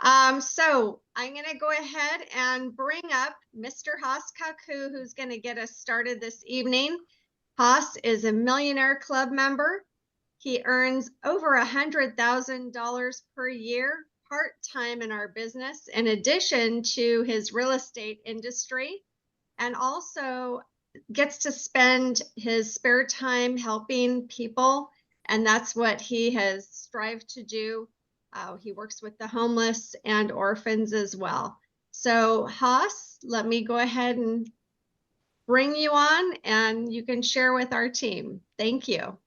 So I'm going to go ahead and bring up Mr. Haas Kaku, who's going to get us started this evening. Haas is a Millionaire Club member. He earns over $100,000 per year part-time in our business, in addition to his real estate industry, and also gets to spend his spare time helping people. And that's what he has strived to do. He works with the homeless and orphans as well. So Haas, let me go ahead and bring you on and you can share with our team. Thank you.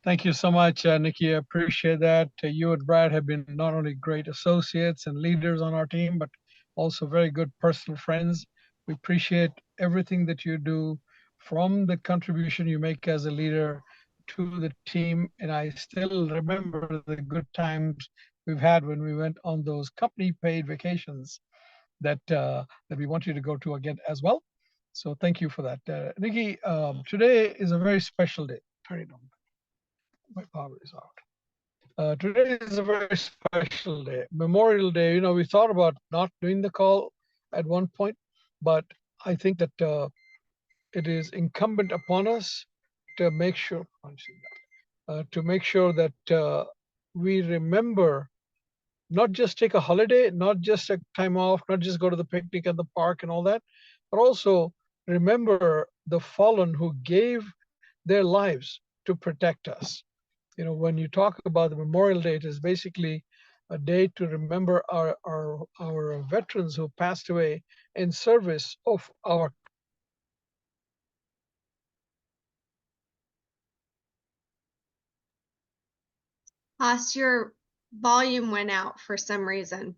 Thank you so much, Nikki. I appreciate that. You and Brad have been not only great associates and leaders on our team, but also very good personal friends. We appreciate everything that you do, from the contribution you make as a leader to the team. And I still remember the good times we've had when we went on those company paid vacations that we want you to go to again as well. So thank you for that. Nikki, today is a very special day. Turn it on. My power is out. Today is a very special day, Memorial Day. You know, we thought about not doing the call at one point, but I think that it is incumbent upon us to make sure, that we remember, not just take a holiday, not just a time off, not just go to the picnic at the park and all that, but also remember the fallen who gave their lives to protect us. You know, when you talk about the Memorial Day, it is basically a day to remember our veterans who passed away in service of our. Haas, your volume went out for some reason.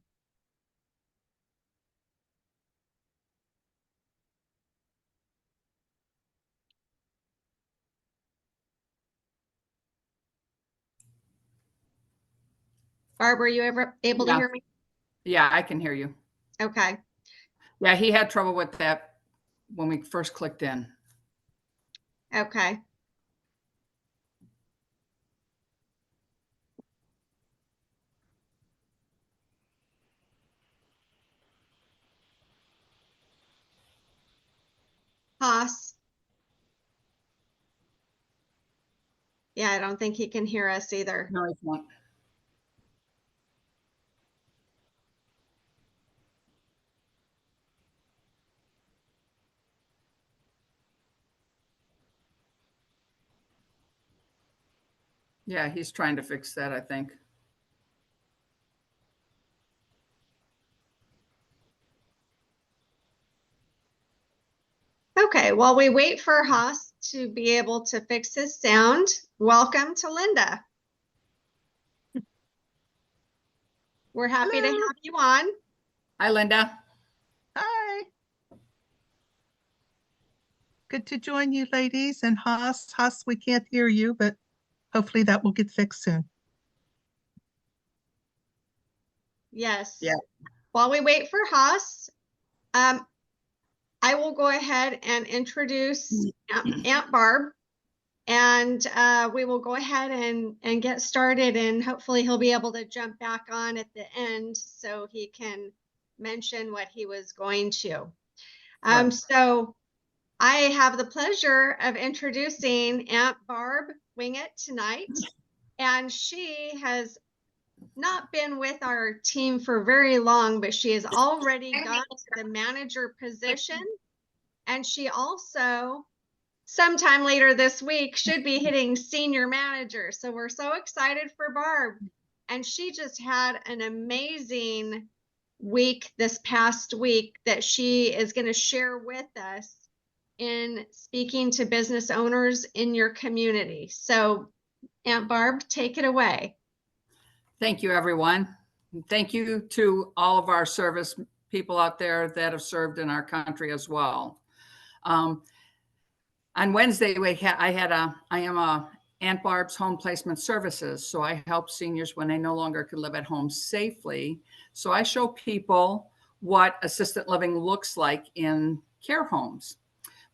Barb, were you ever able to hear me? Yeah, I can hear you. Okay. Yeah, he had trouble with that when we first clicked in. Okay. Haas. Yeah, I don't think he can hear us either. No, he won't. Yeah, he's trying to fix that, I think. Okay, while we wait for Haas to be able to fix his sound, welcome to Linda. We're happy to have you on. Hi, Linda. Hi. Good to join you, ladies. And Haas, we can't hear you, but hopefully that will get fixed soon. Yes. Yeah. While we wait for Haas, I will go ahead and introduce Aunt Barb, and we will go ahead and get started, and hopefully he'll be able to jump back on at the end so he can mention what he was going to. Right. So I have the pleasure of introducing Aunt Barb Winget tonight, and she has not been with our team for very long, but she has already got the manager position, and she also sometime later this week should be hitting senior manager. So we're so excited for Barb, and she just had an amazing week this past week that she is going to share with us in speaking to business owners in your community. So Aunt Barb, take it away. Thank you, everyone. Thank you to all of our service people out there that have served in our country as well. On Wednesday, I am Aunt Barb's Home Placement Services. So I help seniors when they no longer can live at home safely. So I show people what assisted living looks like in care homes.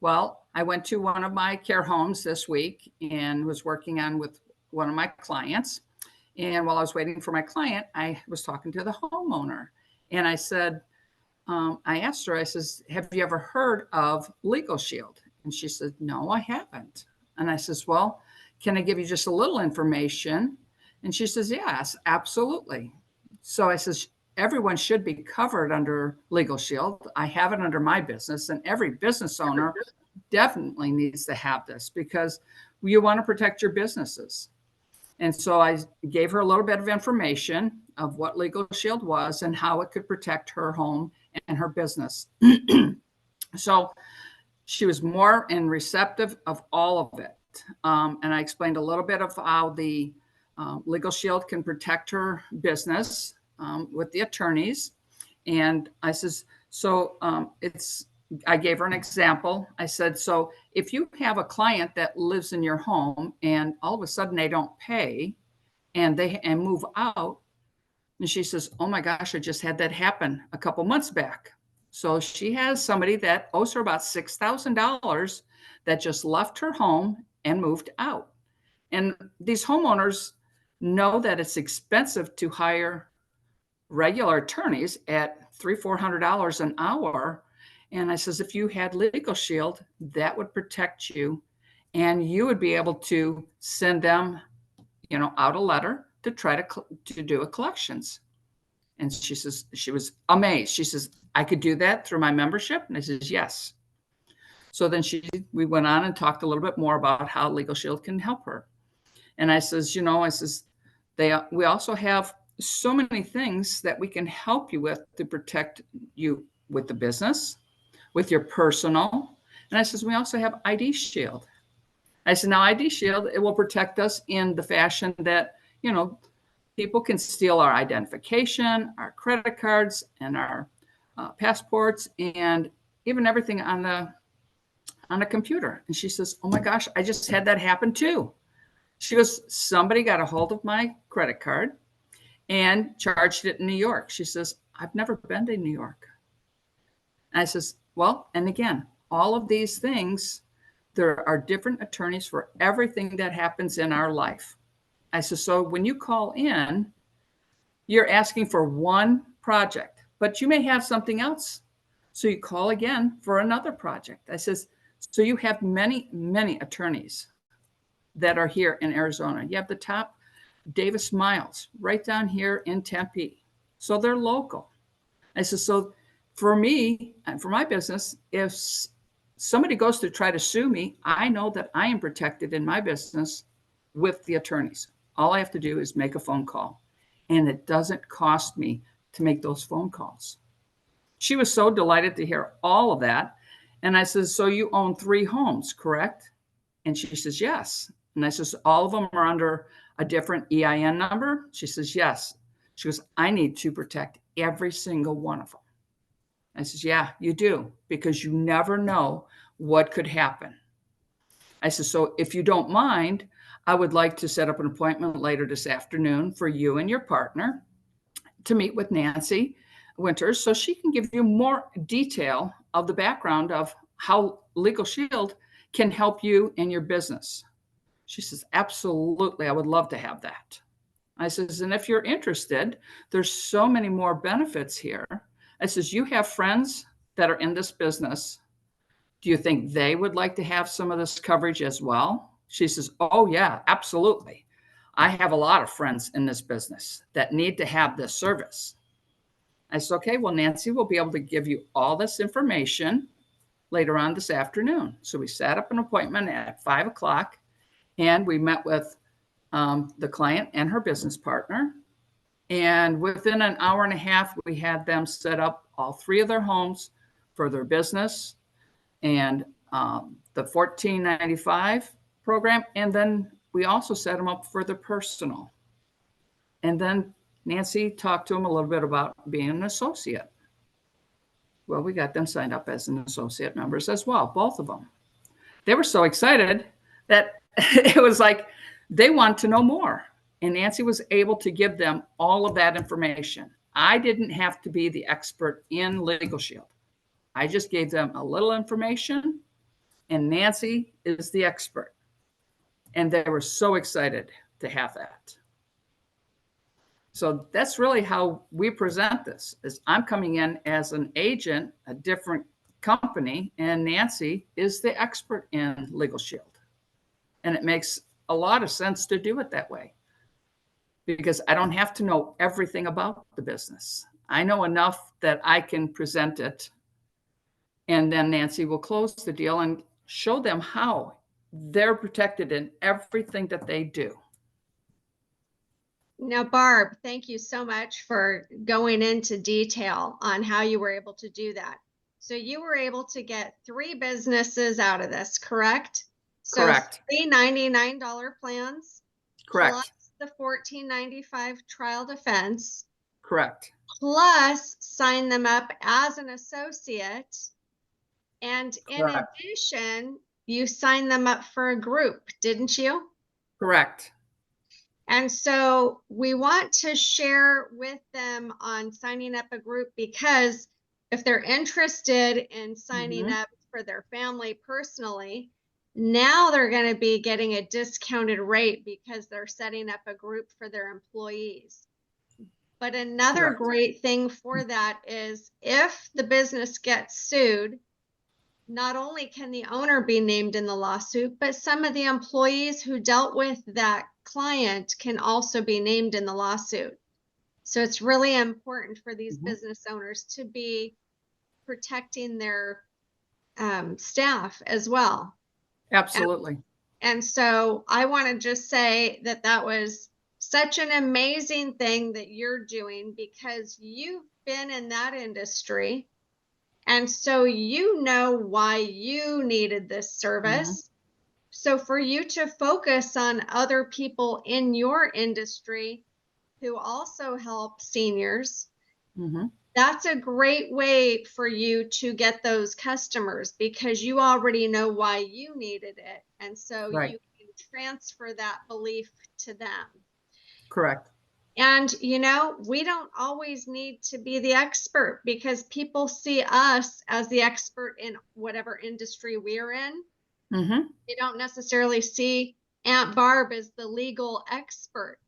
Well, I went to one of my care homes this week and was working on with one of my clients. And while I was waiting for my client, I was talking to the homeowner. And I said, I asked her, I says, have you ever heard of Legal Shield? And she said, no, I haven't. And I says, well, can I give you just a little information? And she says, yes, absolutely. So I says, everyone should be covered under Legal Shield. I have it under my business, and every business owner definitely needs to have this because you want to protect your businesses. And so I gave her a little bit of information of what Legal Shield was and how it could protect her home and her business. So she was more and receptive of all of it. And I explained a little bit of how the Legal Shield can protect her business with the attorneys. And I says, so I gave her an example. I said, so if you have a client that lives in your home and all of a sudden they don't pay and move out, and she says, oh my gosh, I just had that happen a couple months back. So she has somebody that owes her about $6,000 that just left her home and moved out. And these homeowners know that it's expensive to hire regular attorneys at $300-400 an hour. And I says, if you had Legal Shield, that would protect you, and you would be able to send them, out a letter to try to do a collections. And she says, she was amazed. She says, I could do that through my membership? And I says, yes. So then we went on and talked a little bit more about how Legal Shield can help her. And I says, we also have so many things that we can help you with to protect you with the business, with your personal. And I says, we also have ID Shield. I said, now ID Shield, it will protect us in the fashion that, people can steal our identification, our credit cards, and our passports, and even everything on a computer. And she says, oh my gosh, I just had that happen too. She goes, somebody got a hold of my credit card and charged it in New York. She says, I've never been to New York. And I says, well, and again, all of these things, there are different attorneys for everything that happens in our life. I said, so when you call in, you're asking for one project, but you may have something else. So you call again for another project. I says, so you have many, many attorneys that are here in Arizona. You have the top Davis Miles right down here in Tempe. So they're local. I said, so for me and for my business, if somebody goes to try to sue me, I know that I am protected in my business with the attorneys. All I have to do is make a phone call, and it doesn't cost me to make those phone calls. She was so delighted to hear all of that. And I says, so you own 3 homes, correct? And she says, yes. And I says, all of them are under a different EIN number? She says, yes. She goes, I need to protect every single one of them. I says, yeah, you do, because you never know what could happen. I said, so if you don't mind, I would like to set up an appointment later this afternoon for you and your partner to meet with Nancy Winters so she can give you more detail of the background of how Legal Shield can help you in your business. She says, absolutely, I would love to have that. I says, and if you're interested, there's so many more benefits here. I says, you have friends that are in this business. Do you think they would like to have some of this coverage as well? She says, oh yeah, absolutely. I have a lot of friends in this business that need to have this service. I said, okay, well, Nancy will be able to give you all this information later on this afternoon. So we set up an appointment at 5 o'clock, and we met with the client and her business partner. And within an hour and a half, we had them set up all 3 of their homes for their business and the $14.95 program. And then we also set them up for the personal. And then Nancy talked to them a little bit about being an associate. Well, we got them signed up as an associate members as well, both of them. They were so excited that it was like they want to know more. And Nancy was able to give them all of that information. I didn't have to be the expert in Legal Shield. I just gave them a little information, and Nancy is the expert. And they were so excited to have that. So that's really how we present this, is I'm coming in as an agent, a different company, and Nancy is the expert in Legal Shield. And it makes a lot of sense to do it that way, because I don't have to know everything about the business. I know enough that I can present it, and then Nancy will close the deal and show them how they're protected in everything that they do. Now, Barb, thank you so much for going into detail on how you were able to do that. So you were able to get 3 businesses out of this, correct? Correct. So 3 $99 plans. Correct. Plus the $14.95 trial defense. Correct. Plus sign them up as an associate. And in Correct. addition, you signed them up for a group, didn't you? Correct. And so we want to share with them on signing up a group, because if they're interested in signing up for their family personally, now they're going to be getting a discounted rate because they're setting up a group for their employees. But another Correct. great thing for that is if the business gets sued, not only can the owner be named in the lawsuit, but some of the employees who dealt with that client can also be named in the lawsuit. So it's really important for these business owners to be protecting their staff as well. Absolutely. And so I want to just say that that was such an amazing thing that you're doing, because you've been in that industry. And so you know why you needed this service. So for you to focus on other people in your industry who also help seniors, that's a great way for you to get those customers, because you already know why you needed it. And so you can transfer that belief to them. Correct. And, you know, we don't always need to be the expert, because people see us as the expert in whatever industry we're in. They don't necessarily see Aunt Barb as the legal expert.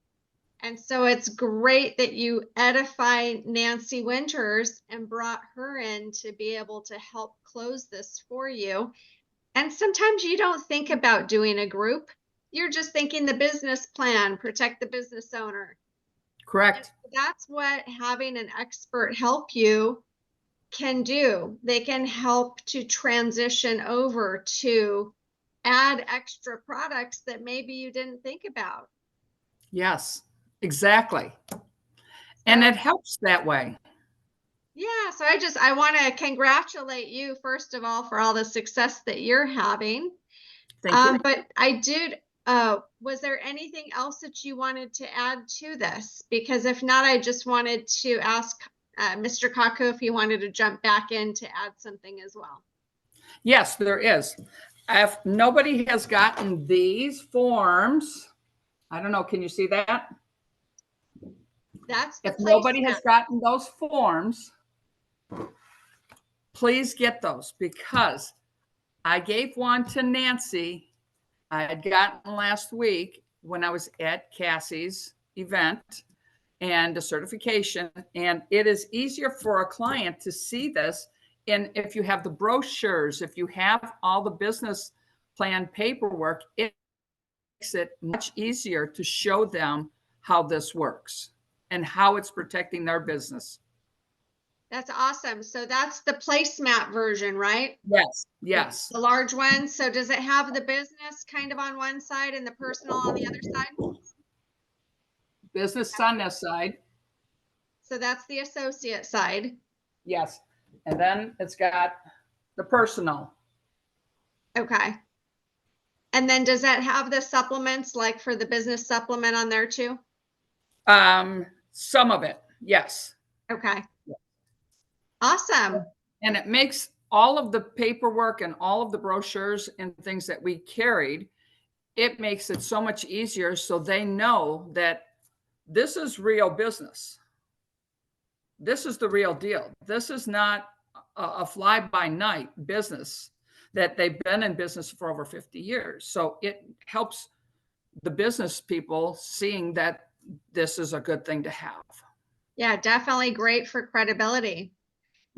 And so it's great that you edify Nancy Winters and brought her in to be able to help close this for you. And sometimes you don't think about doing a group. You're just thinking the business plan, protect the business owner. Correct. And that's what having an expert help you can do. They can help to transition over to add extra products that maybe you didn't think about. Yes, exactly. And it helps that way. Yeah, so I want to congratulate you, first of all, for all the success that you're having. Thank you. But I did, was there anything else that you wanted to add to this? Because if not, I just wanted to ask Mr. Kaku if he wanted to jump back in to add something as well. Yes, there is. If nobody has gotten these forms, I don't know, can you see that? That's the If nobody has placemat. gotten those forms, please get those, because I gave one to Nancy. I had gotten last week when I was at Cassie's event, and a certification. And it is easier for a client to see this. And if you have the brochures, if you have all the business plan paperwork, it makes it much easier to show them how this works and how it's protecting their business. That's awesome. So that's the placemat version, right? Yes, yes. The large one. So does it have the business kind of on one side and the personal on the other side? Business on this side. So that's the associate side. Yes. And then it's got the personal. Okay. And then does that have the supplements, like for the business supplement on there too? Some of it, yes. Okay. Awesome. And it makes all of the paperwork and all of the brochures and things that we carried, it makes it so much easier, so they know that this is real business. This is the real deal. This is not a fly-by-night business, that they've been in business for over 50 years. So it helps the business people seeing that this is a good thing to have. Yeah, definitely great for credibility.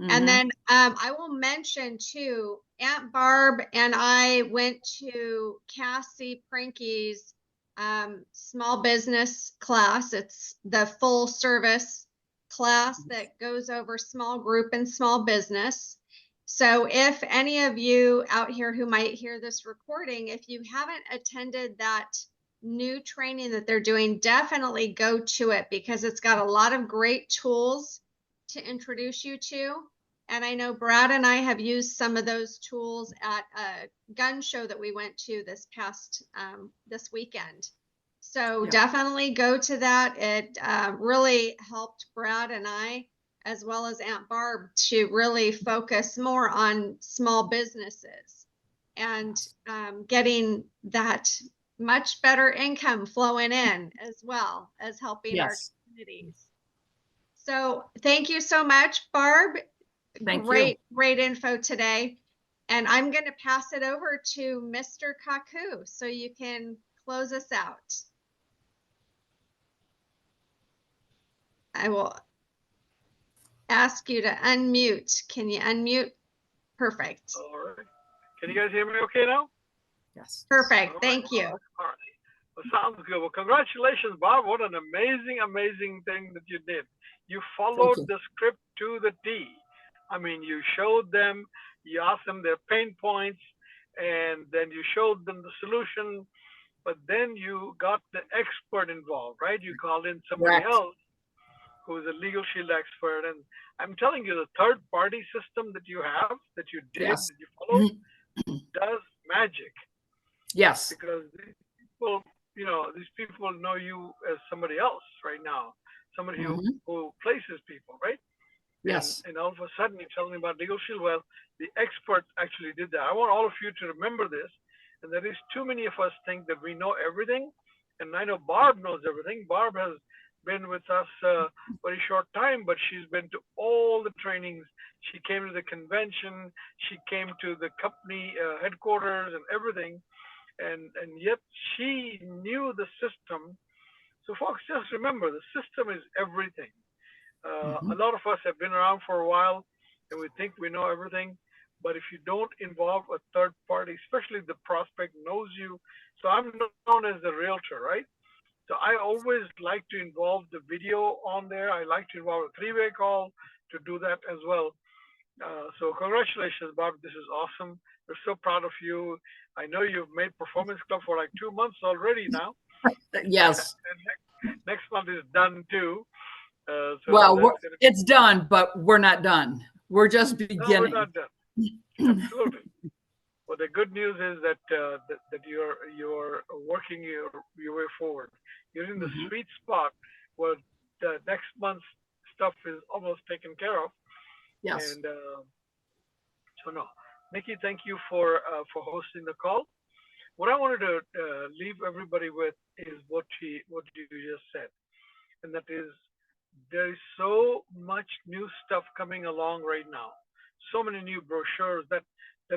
And Mhm. then I will mention too, Aunt Barb and I went to Cassie Prinky's small business class. It's the full service class that goes over small group and small business. So if any of you out here who might hear this recording, if you haven't attended that new training that they're doing, definitely go to it because it's got a lot of great tools to introduce you to. And I know Brad and I have used some of those tools at a gun show that we went to this past this weekend. So Yeah. definitely go to that. It really helped Brad and I, as well as Aunt Barb, to really focus more on small businesses and getting that much better income flowing in, as well as helping our Yes. communities. So thank you so much, Barb. Thank you. Great info today. And I'm going to pass it over to Mr. Kaku so you can close us out. I will ask you to unmute. Can you unmute? Perfect. All right. Can you guys hear me okay now? Yes. Perfect. All Thank you. All right. Well, sounds good. Well, congratulations, Bob. What an amazing thing that you did. You followed you. the script to the T. I mean, you showed them, you asked them their pain points, and then you showed them the solution, but then you got the expert involved, right? You called in somebody Correct. else who's a legal shield expert. And I'm telling you, the third party system that you have, that you did, Yes. that you followed, does magic. Yes. Because these people, these people know you as somebody else right now, somebody who places people, right? Yes. And all of a sudden you're telling me about legal shield. Well, the expert actually did that. I want all of you to remember this. And there is too many of us think that we know everything. And I know Barb knows everything. Barb has been with us a very short time, but she's been to all the trainings. She came to the convention. She came to the company headquarters and everything. And yet she knew the system. So folks, just remember, the system is everything. A lot of us have been around for a while and we think we know everything. But if you don't involve a third party, especially the prospect knows you. So I'm known as the realtor, right? So I always like to involve the video on there. I like to involve a three-way call to do that as well. So congratulations, Barb. This is awesome. We're so proud of you. I know you've made Performance Club for like 2 months already now. Yes. And next month is done too. So Well, it's done, but we're not done. We're just beginning. No, we're not done. Absolutely. Well, the good news is that that you're working your way forward. You're in the sweet spot where the next month's stuff is almost taken care of. Yes. And so no, Nikki, thank you for hosting the call. What I wanted to leave everybody with is what you just said, and that is there is so much new stuff coming along right now. So many new brochures. That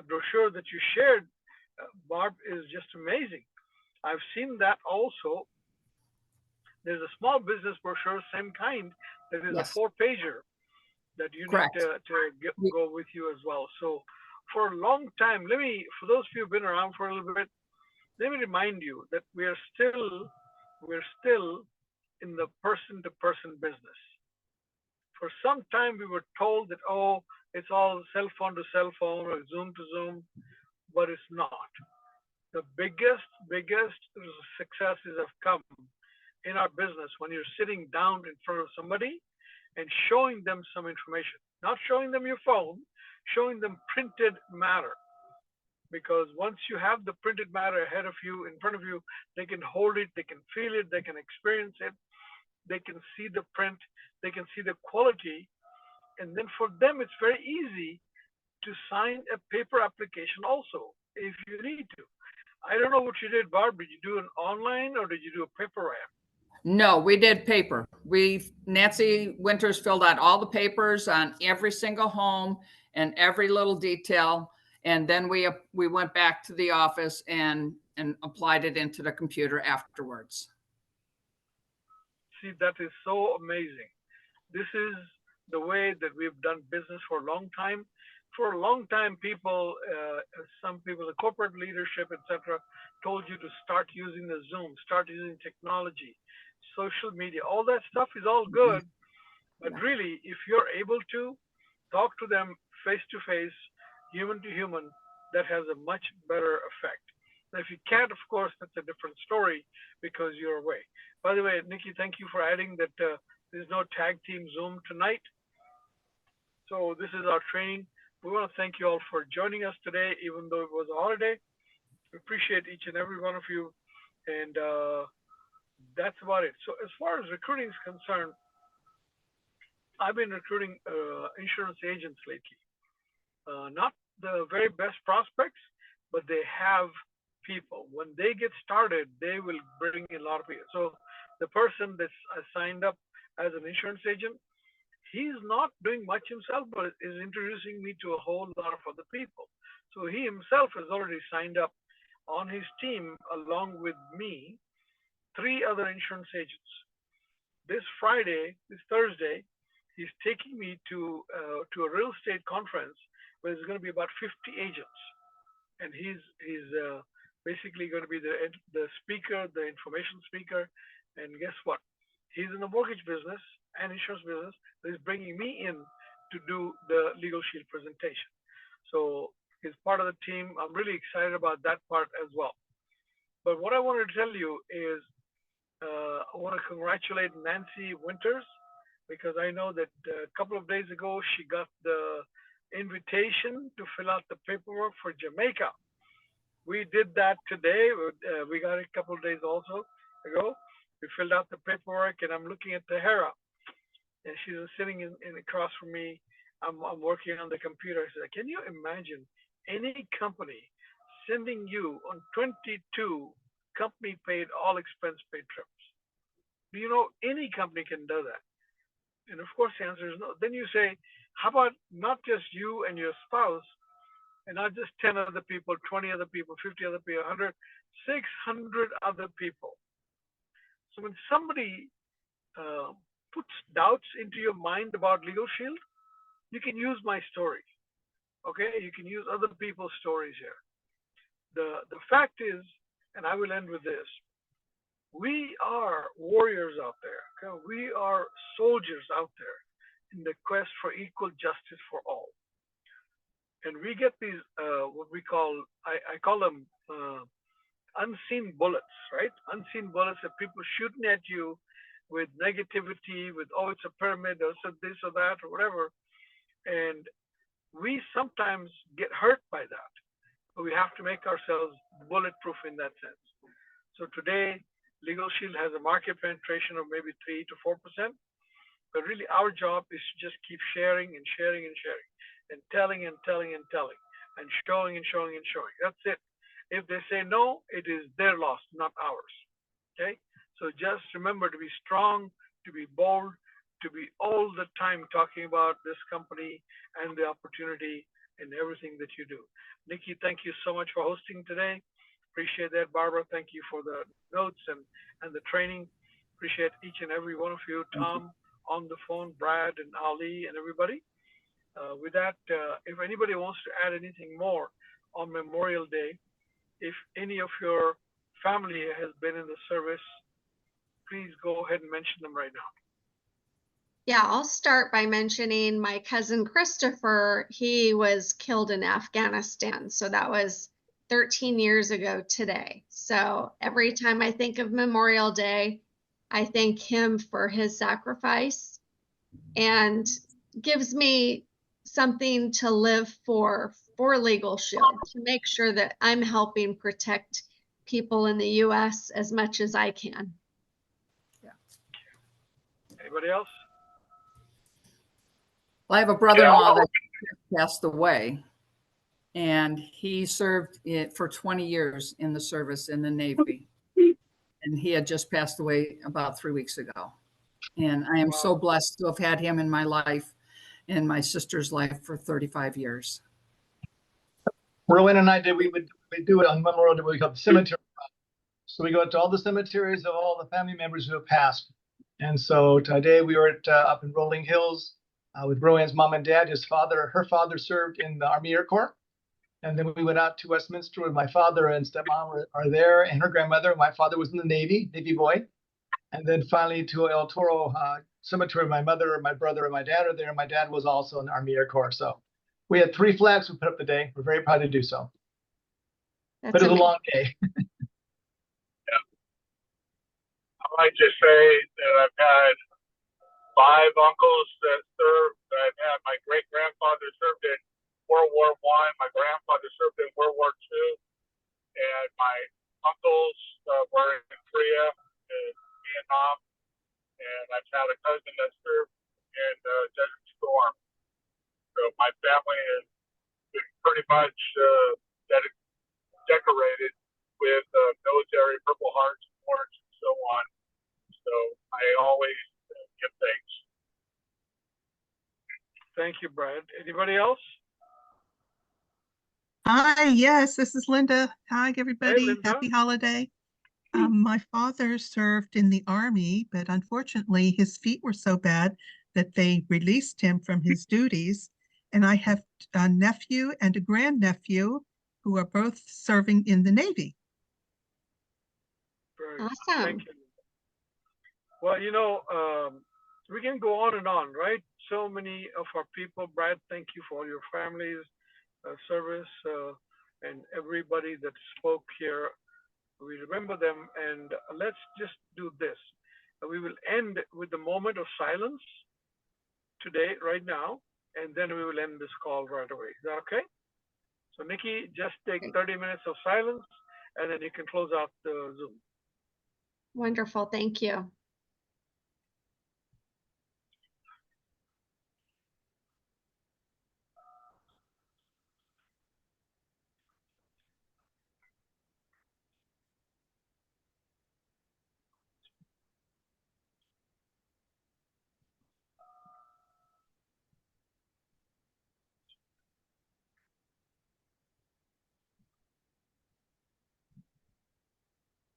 brochure that you shared, Barb, is just amazing. I've seen that also. There's a small business brochure, same kind, that is a 4-pager that you Correct. need to go with you as well. So for a long time, for those of you who've been around for a little bit, let me remind you that we're still in the person-to-person business. For some time, we were told that, oh, it's all cell phone to cell phone or Zoom to Zoom, but it's not. The biggest successes have come in our business when you're sitting down in front of somebody and showing them some information, not showing them your phone, showing them printed matter. Because once you have the printed matter ahead of you, in front of you, they can hold it, they can feel it, they can experience it, they can see the print, they can see the quality. And then for them, it's very easy to sign a paper application also, if you need to. I don't know what you did, Barb. Did you do an online or did you do a paper app? No, we did paper. Nancy Winters filled out all the papers on every single home and every little detail. And then we went back to the office and applied it into the computer afterwards. See, that is so amazing. This is the way that we've done business for a long time. For a long time, people, some people, the corporate leadership, etc., told you to start using the Zoom, start using technology, social media. All that stuff is all good, but really, if you're able to talk to them face to face, human to human, that has a much better effect. Now, if you can't, of course, that's a different story because you're away. By the way, Nikki, thank you for adding that there's no tag team Zoom tonight. So this is our training. We want to thank you all for joining us today, even though it was a holiday. We appreciate each and every one of you. And that's about it. So as far as recruiting is concerned, I've been recruiting insurance agents lately. Not the very best prospects, but they have people. When they get started, they will bring in a lot of people. So the person that's signed up as an insurance agent, he's not doing much himself, but is introducing me to a whole lot of other people. So he himself has already signed up on his team along with me, 3 other insurance agents. This Thursday, he's taking me to a real estate conference where there's going to be about 50 agents, and he's basically going to be the speaker, the information speaker. And guess what? He's in the mortgage business and insurance business. But he's bringing me in to do the Legal Shield presentation. So he's part of the team. I'm really excited about that part as well. But what I wanted to tell you is I want to congratulate Nancy Winters, because I know that a couple of days ago she got the invitation to fill out the paperwork for Jamaica. We did that today. We got it a couple of days also ago. We filled out the paperwork, and I'm looking at Tahara, and she's sitting in across from me. I'm working on the computer. I said, can you imagine any company sending you on 22 company-paid, all expense-paid trips? Do you know any company can do that? And of course, the answer is no. Then you say, how about not just you and your spouse, and not just 10 other people, 20 other people, 50 other people, 100, 600 other people. So when somebody puts doubts into your mind about Legal Shield, you can use my story. Okay, you can use other people's stories here. The fact is, and I will end with this, we are warriors out there. Okay? We are soldiers out there in the quest for equal justice for all. And we get these, what we call, I call them unseen bullets, right? Unseen bullets of people shooting at you with negativity, with, oh, it's a pyramid, or this or that, or whatever. And we sometimes get hurt by that. But we have to make ourselves bulletproof in that sense. So today, Legal Shield has a market penetration of maybe 3 to 4%. But really, our job is to just keep sharing and sharing and sharing, and telling and telling and telling, and showing and showing and showing. That's it. If they say no, it is their loss, not ours. Okay? So just remember to be strong, to be bold, to be all the time talking about this company and the opportunity and everything that you do. Nikki, thank you so much for hosting today. Appreciate that. Barbara, thank you for the notes and the training. Appreciate each and every one of you. Tom on the phone, Brad and Ali and everybody. With that, if anybody wants to add anything more on Memorial Day, if any of your family has been in the service, please go ahead and mention them right now. Yeah, I'll start by mentioning my cousin Christopher. He was killed in Afghanistan. So that was 13 years ago today. So every time I think of Memorial Day, I thank him for his sacrifice and gives me something to live for Legal Shield, to make sure that I'm helping protect people in the U.S. as much as I can. Yeah. Anybody else? Well, I have a brother-in-law that passed away, and he served it for 20 years in the service in the Navy. And he had just passed away about 3 weeks ago. And I am so blessed to have had him in my life and my sister's life for 35 years. Rowan and I did, we do it on Memorial Day, we call cemetery. So we go to all the cemeteries of all the family members who have passed, And so today we were up in Rolling Hills with Rowan's mom and dad. Her father served in the Army Air Corps. And then we went out to Westminster with my father and stepmom are there, and her grandmother. My father was in the Navy boy. And then finally to El Toro Cemetery. My mother, my brother, and my dad are there. My dad was also in the Army Air Corps. So we had 3 flags we put up today. We're very proud to do so. That's But it was a amazing. long day. I'd like to say that I've had 5 uncles that served. I've had my great grandfather served in World War I. My grandfather served in World War II, and my uncles were in Korea, and Vietnam, and I've had a cousin that served in Desert Storm. So my family has been pretty much decorated with military Purple Hearts, awards, and so on. So I always give thanks. Thank you, Brad. Anybody else? Hi, yes, this is Linda. Hi, everybody. Linda. Happy holiday. My father served in the Army, but unfortunately his feet were so bad that they released him from his duties. And I have a nephew and a grandnephew who are both serving in the Navy. Very good. Awesome. Thank you. Well, we can go on and on, right? So many of our people. Brad, thank you for all your families, service, and everybody that spoke here. We remember them, and let's just do this. We will end with the moment of silence today, right now, and then we will end this call right away. Is that okay? So Nikki, just take 30 minutes of silence, and then you can close out the Zoom. Wonderful. Thank you.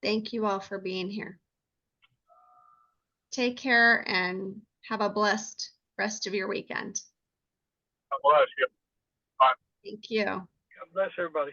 Thank you all for being here. Take care and have a blessed rest of your weekend. God bless you. Bye. Thank you. God bless everybody.